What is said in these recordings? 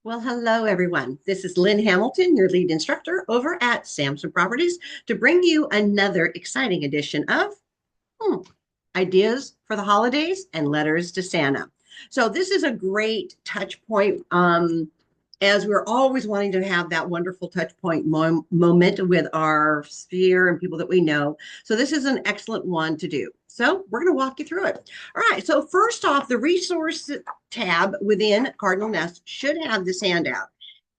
Well, hello, everyone. This is Lynn Hamilton, your lead instructor over at Samson Properties, to bring you another exciting edition of Ideas for the Holidays and Letters to Santa. So, this is a great touch point, as we're always wanting to have that wonderful touch point moment with our sphere and people that we know. So, this is an excellent one to do. So, we're going to walk you through it. All right. So, first off, the resource tab within Cardinal Nest should have this handout.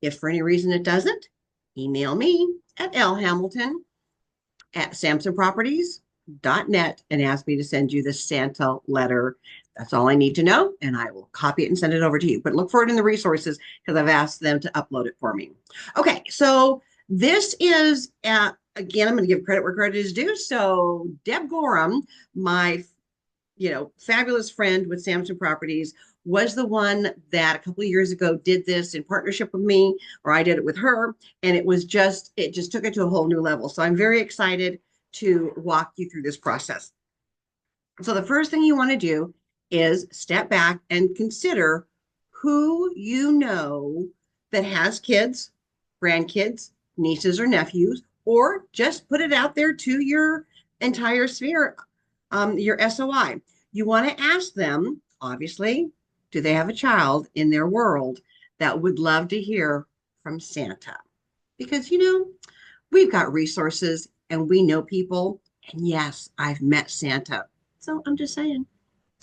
If for any reason it doesn't, email me at lhamilton@samsonproperties.net and ask me to send you the Santa letter. That's all I need to know, and I will copy it and send it over to you. But look for it in the resources because I've asked them to upload it for me. Okay, so this is, again, I'm going to give credit where credit is due. So Deb Gorham, my fabulous friend with Samson Properties, was the one that a couple of years ago did this in partnership with me, or I did it with her, and it just took it to a whole new level. So I'm very excited to walk you through this process. So the first thing you want to do is step back and consider who you know that has kids, grandkids, nieces or nephews, or just put it out there to your entire sphere, your SOI. You want to ask them, obviously, do they have a child in their world that would love to hear from Santa? Because, we've got resources and we know people. And yes, I've met Santa. So I'm just saying.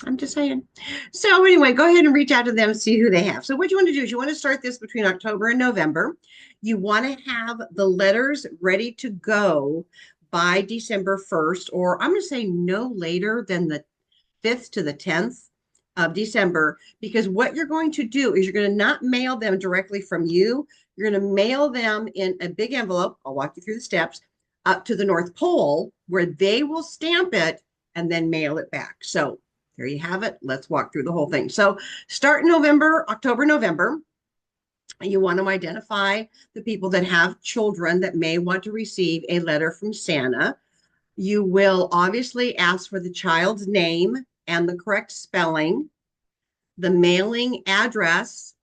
I'm just saying. So anyway, go ahead and reach out to them, see who they have. So what you want to do is you want to start this between October and November. You want to have the letters ready to go by December 1st, or I'm going to say no later than the 5th to the 10th of December, because what you're going to do is you're going to not mail them directly from you. You're going to mail them in a big envelope. I'll walk you through the steps up to the North Pole where they will stamp it and then mail it back. So there you have it. Let's walk through the whole thing. So start in November, October, November. You want to identify the people that have children that may want to receive a letter from Santa. You will obviously ask for the child's name and the correct spelling, the mailing address,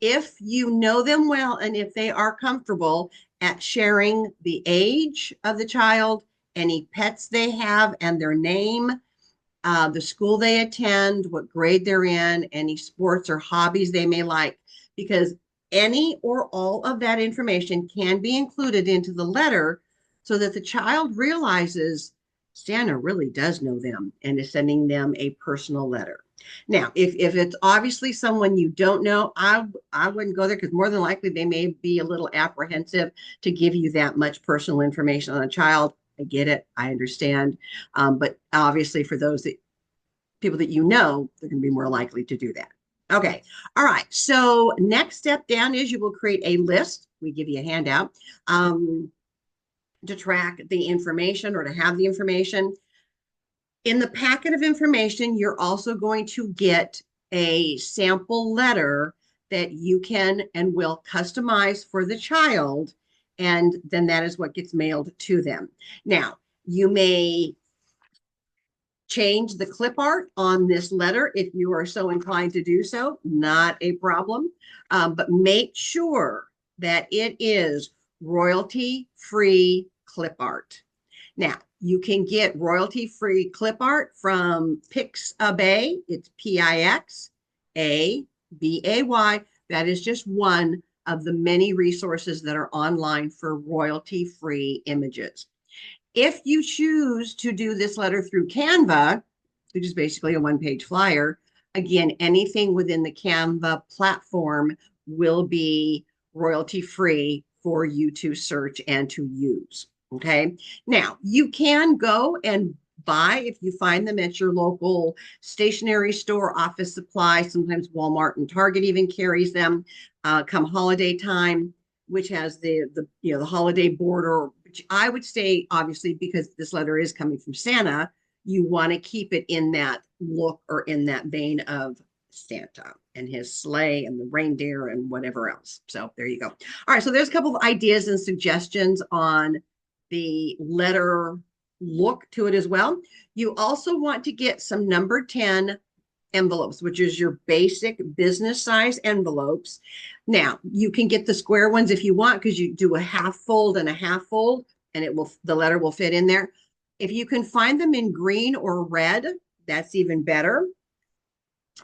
if you know them well and if they are comfortable at sharing the age of the child, any pets they have and their name, the school they attend, what grade they're in, any sports or hobbies they may like, because any or all of that information can be included into the letter so that the child realizes Santa really does know them and is sending them a personal letter. Now, if it's obviously someone you don't know, I wouldn't go there because more than likely they may be a little apprehensive to give you that much personal information on a child. I get it. I understand. But obviously for those that people that you know, they're going to be more likely to do that. Okay. All right. So next step down is you will create a list. We give you a handout to track the information or to have the information. In the packet of information, you're also going to get a sample letter that you can and will customize for the child. And then that is what gets mailed to them. Now, you may change the clip art on this letter if you are so inclined to do so, not a problem. But make sure that it is royalty-free clip art. Now, you can get royalty-free clip art from Pixabay. It's Pixabay. That is just one of the many resources that are online for royalty-free images. If you choose to do this letter through Canva, which is basically a one-page flyer, again, anything within the Canva platform will be royalty-free for you to search and to use. Okay. Now, you can go and buy, if you find them at your local stationery store, office supply, sometimes Walmart and Target even carries them come holiday time, which has the holiday border, which I would say, obviously, because this letter is coming from Santa, you want to keep it in that look or in that vein of Santa and his sleigh and the reindeer and whatever else. So there you go. All right. So there's a couple of ideas and suggestions on the letter look to it as well. You also want to get some number 10 envelopes, which is your basic business size envelopes. Now, you can get the square ones if you want, because you do a half fold and a half fold, and the letter will fit in there. If you can find them in green or red, that's even better.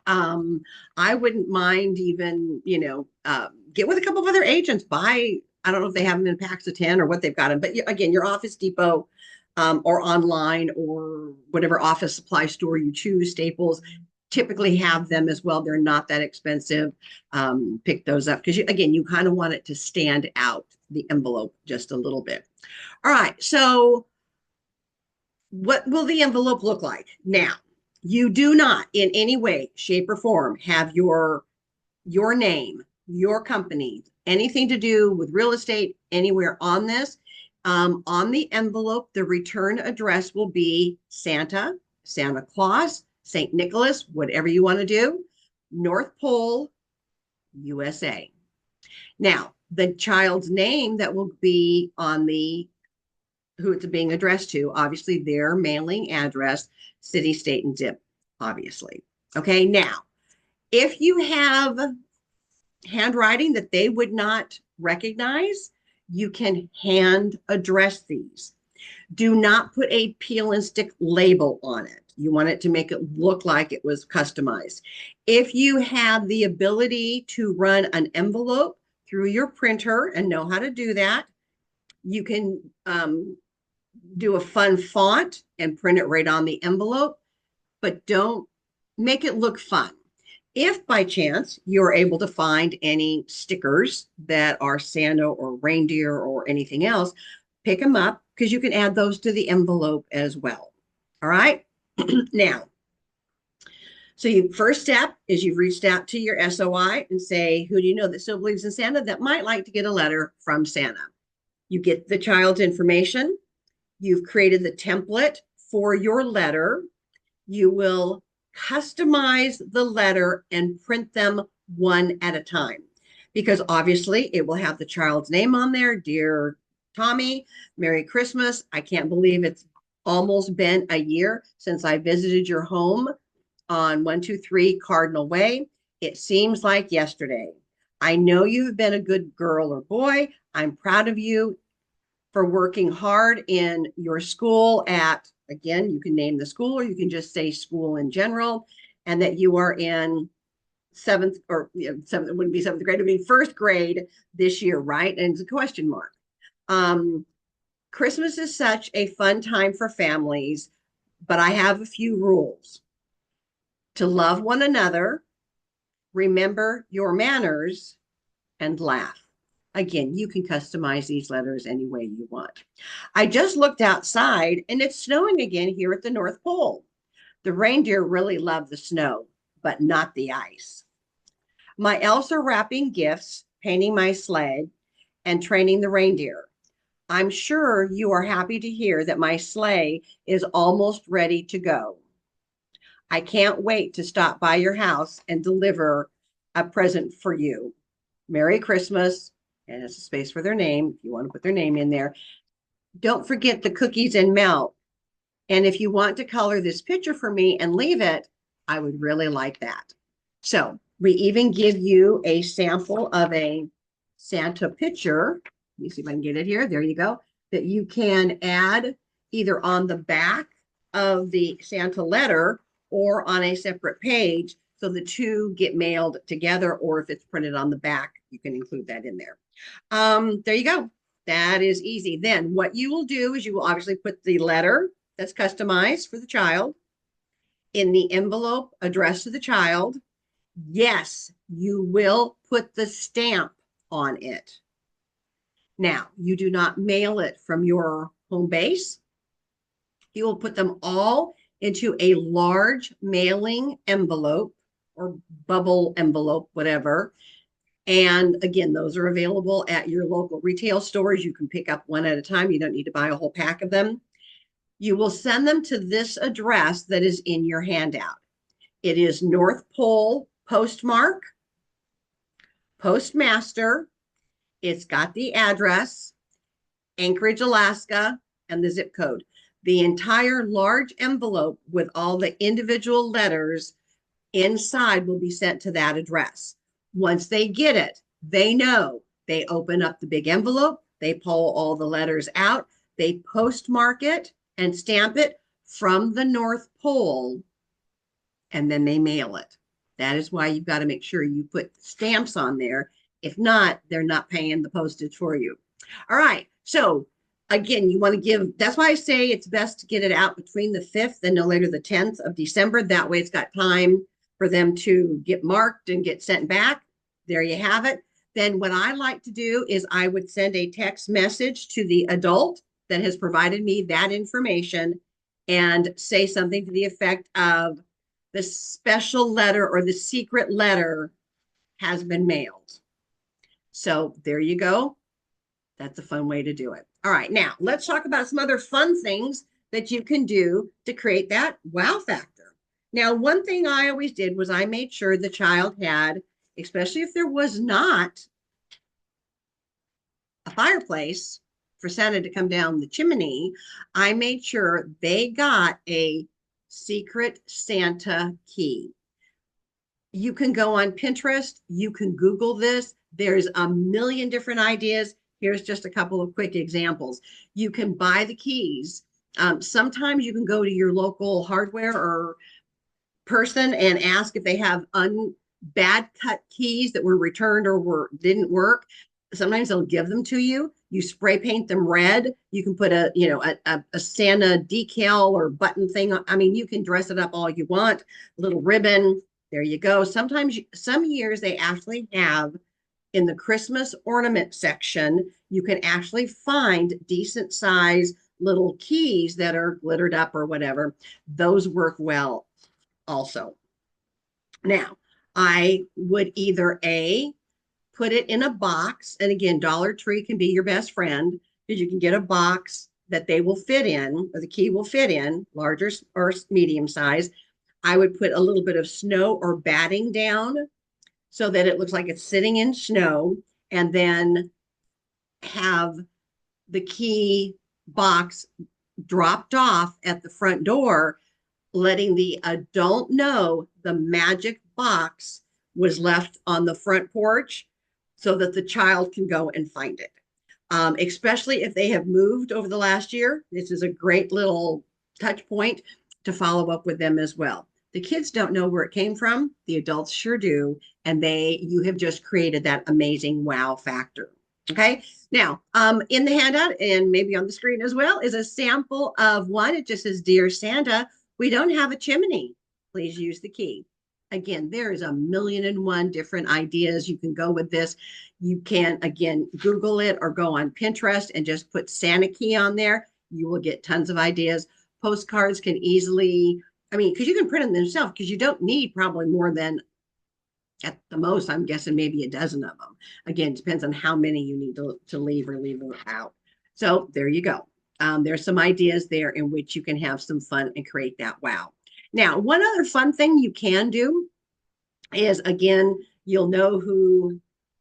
I wouldn't mind even, get with a couple of other agents, buy, I don't know if they have them in packs of 10 or what they've got them, but again, your Office Depot, or online, or whatever office supply store you choose, Staples, typically have them as well. They're not that expensive. Pick those up because again, you kind of want it to stand out, the envelope, just a little bit. All right. So what will the envelope look like? Now, you do not in any way, shape, or form have your name, your company, anything to do with real estate anywhere on this. On the envelope, the return address will be Santa, Santa Claus, St. Nicholas, whatever you want to do, North Pole, USA. Now, the child's name that will be on who it's being addressed to, obviously their mailing address, city, state, and zip, obviously. Okay, now, if you have handwriting that they would not recognize, you can hand address these. Do not put a peel and stick label on it. You want it to make it look like it was customized. If you have the ability to run an envelope through your printer and know how to do that, you can do a fun font and print it right on the envelope, but don't make it look fun. If by chance you're able to find any stickers that are Santa or reindeer or anything else, pick them up because you can add those to the envelope as well. All right. Now, so your first step is you've reached out to your SOI and say, who do you know that still believes in Santa that might like to get a letter from Santa? You get the child's information. You've created the template for your letter. You will customize the letter and print them one at a time, because obviously it will have the child's name on there. Dear Tommy, Merry Christmas. I can't believe it's almost been a year since I visited your home on 123 Cardinal Way. It seems like yesterday. I know you've been a good girl or boy. I'm proud of you for working hard in your school at, again, you can name the school or you can just say school in general, and that you are in seventh, or seventh, it wouldn't be seventh grade, it would be first grade this year, right? And it's a question mark. Christmas is such a fun time for families, but I have a few rules. To love one another, remember your manners, and laugh. Again, you can customize these letters any way you want. I just looked outside and it's snowing again here at the North Pole. The reindeer really love the snow, but not the ice. My elves are wrapping gifts, painting my sleigh, and training the reindeer. I'm sure you are happy to hear that my sleigh is almost ready to go. I can't wait to stop by your house and deliver a present for you. Merry Christmas. And it's a space for their name if you want to put their name in there. Don't forget the cookies and milk. And if you want to color this picture for me and leave it, I would really like that. So we even give you a sample of a Santa picture. Let me see if I can get it here. There you go. That you can add either on the back of the Santa letter or on a separate page, so the two get mailed together, or if it's printed on the back, you can include that in there. There you go. That is easy. Then what you will do is you will obviously put the letter that's customized for the child in the envelope addressed to the child. Yes, you will put the stamp on it. Now, you do not mail it from your home base. You will put them all into a large mailing envelope or bubble envelope, whatever. And again, those are available at your local retail stores. You can pick up one at a time. You don't need to buy a whole pack of them. You will send them to this address that is in your handout. It is North Pole postmark, postmaster. It's got the address, Anchorage, Alaska, and the zip code. The entire large envelope with all the individual letters inside will be sent to that address. Once they get it, they know. They open up the big envelope, they pull all the letters out, they postmark it and stamp it from the North Pole, and then they mail it. That is why you've got to make sure you put stamps on there. If not, they're not paying the postage for you. All right. So again, you want to give, that's why I say it's best to get it out between the 5th and no later the 10th of December. That way it's got time for them to get marked and get sent back. There you have it. Then what I like to do is I would send a text message to the adult that has provided me that information and say something to the effect of the special letter or the secret letter has been mailed. So there you go. That's a fun way to do it. All right, now let's talk about some other fun things that you can do to create that wow factor. Now, one thing I always did was I made sure the child had, especially if there was not a fireplace for Santa to come down the chimney, I made sure they got a secret Santa key. You can go on Pinterest, you can Google this. There's a million different ideas. Here's just a couple of quick examples. You can buy the keys. Sometimes you can go to your local hardware or person and ask if they have bad cut keys that were returned or didn't work. Sometimes they'll give them to you. You spray paint them red. You can put a Santa decal or button thing. I mean, you can dress it up all you want. A little ribbon. There you go. Sometimes, some years they actually have in the Christmas ornament section, you can actually find decent size little keys that are glittered up or whatever. Those work well also. Now, I would either put it in a box, and again, Dollar Tree can be your best friend because you can get a box that they will fit in, or the key will fit in, larger or medium size. I would put a little bit of snow or batting down so that it looks like it's sitting in snow, and then have the key box dropped off at the front door, letting the adult know the magic box was left on the front porch so that the child can go and find it. Especially if they have moved over the last year, this is a great little touch point to follow up with them as well. The kids don't know where it came from. The adults sure do. And you have just created that amazing wow factor. Okay. Now, in the handout and maybe on the screen as well is a sample of one. It just says, Dear Santa, we don't have a chimney. Please use the key. Again, there is 1,000,001 different ideas you can go with this. You can, again, Google it or go on Pinterest and just put Santa key on there. You will get tons of ideas. Postcards can easily, because you can print them themselves because you don't need probably more than, at the most, I'm guessing maybe a dozen of them. Again, depends on how many you need to leave out. So there you go. There's some ideas there in which you can have some fun and create that wow. Now, one other fun thing you can do is, again, you'll know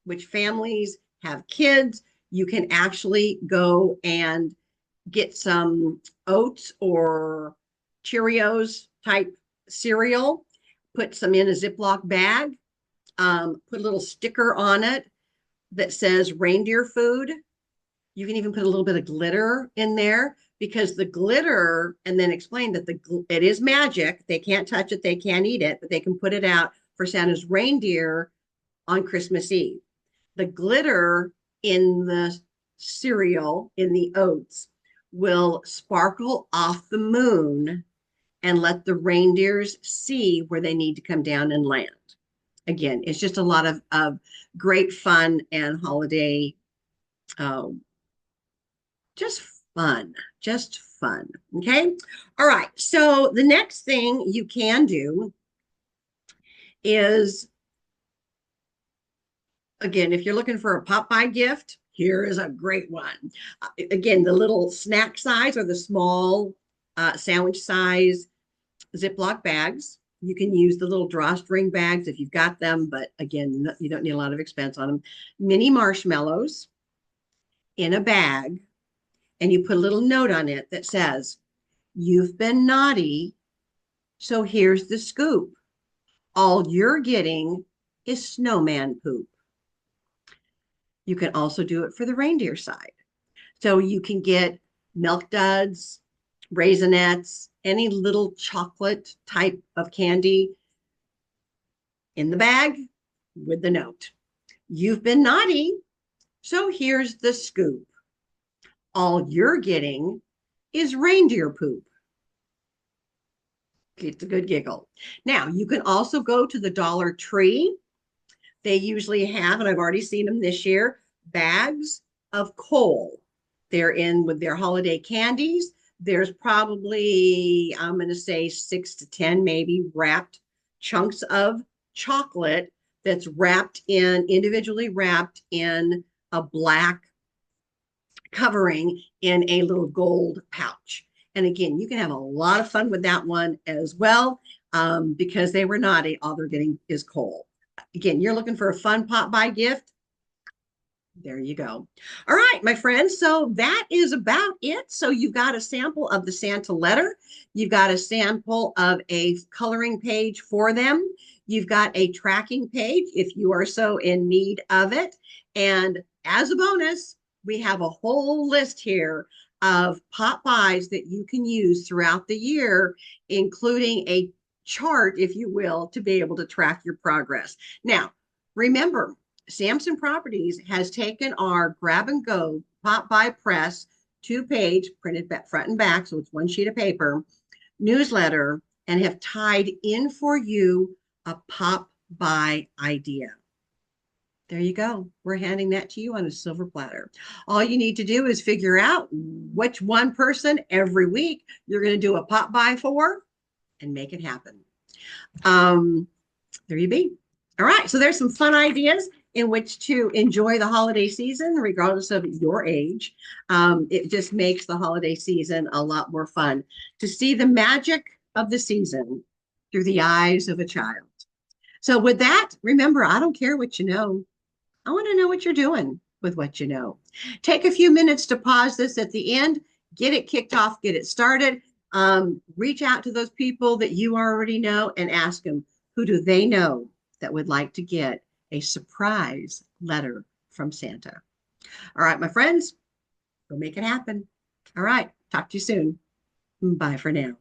which families have kids. You can actually go and get some oats or Cheerios type cereal, put some in a Ziploc bag, put a little sticker on it that says reindeer food. You can even put a little bit of glitter in there, because the glitter, and then explain that it is magic. They can't touch it, they can't eat it, but they can put it out for Santa's reindeer on Christmas Eve. The glitter in the cereal, in the oats, will sparkle off the moon and let the reindeers see where they need to come down and land. Again, it's just a lot of great fun and holiday, just fun. Okay. All right. So the next thing you can do is, again, if you're looking for a pop-by gift, here is a great one. Again, the little snack size or the small sandwich size Ziploc bags. You can use the little drawstring bags if you've got them, but again, you don't need a lot of expense on them. Mini marshmallows in a bag, and you put a little note on it that says, "You've been naughty, so here's the scoop. All you're getting is snowman poop. You can also do it for the reindeer side. So you can get Milk Duds, Raisinets, any little chocolate type of candy in the bag with the note. You've been naughty, so here's the scoop. All you're getting is reindeer poop. It's a good giggle. Now, you can also go to the Dollar Tree. They usually have, and I've already seen them this year, bags of coal. They're in with their holiday candies. There's probably, I'm going to say 6 to 10, maybe wrapped chunks of chocolate that's wrapped in, individually wrapped in a black covering in a little gold pouch. And again, you can have a lot of fun with that one as well, because they were naughty. All they're getting is coal. Again, you're looking for a fun pop by gift. There you go. All right, my friends. So that is about it. So you've got a sample of the Santa letter. You've got a sample of a coloring page for them. You've got a tracking page if you are so in need of it. And as a bonus, we have a whole list here of pop buys that you can use throughout the year, including a chart, if you will, to be able to track your progress. Now, remember, Samson Properties has taken our grab and go pop by press 2-page printed front and back, so it's one sheet of paper newsletter, and have tied in for you a pop by idea. There you go. We're handing that to you on a silver platter. All you need to do is figure out which one person every week you're going to do a pop by for and make it happen. There you be. All right. So there's some fun ideas in which to enjoy the holiday season, regardless of your age. It just makes the holiday season a lot more fun to see the magic of the season through the eyes of a child. So with that, remember, I don't care what you know. I want to know what you're doing with what you know. Take a few minutes to pause this at the end, get it kicked off, get it started. Reach out to those people that you already know and ask them, who do they know that would like to get a surprise letter from Santa? All right, my friends, go make it happen. All right, talk to you soon. Bye for now.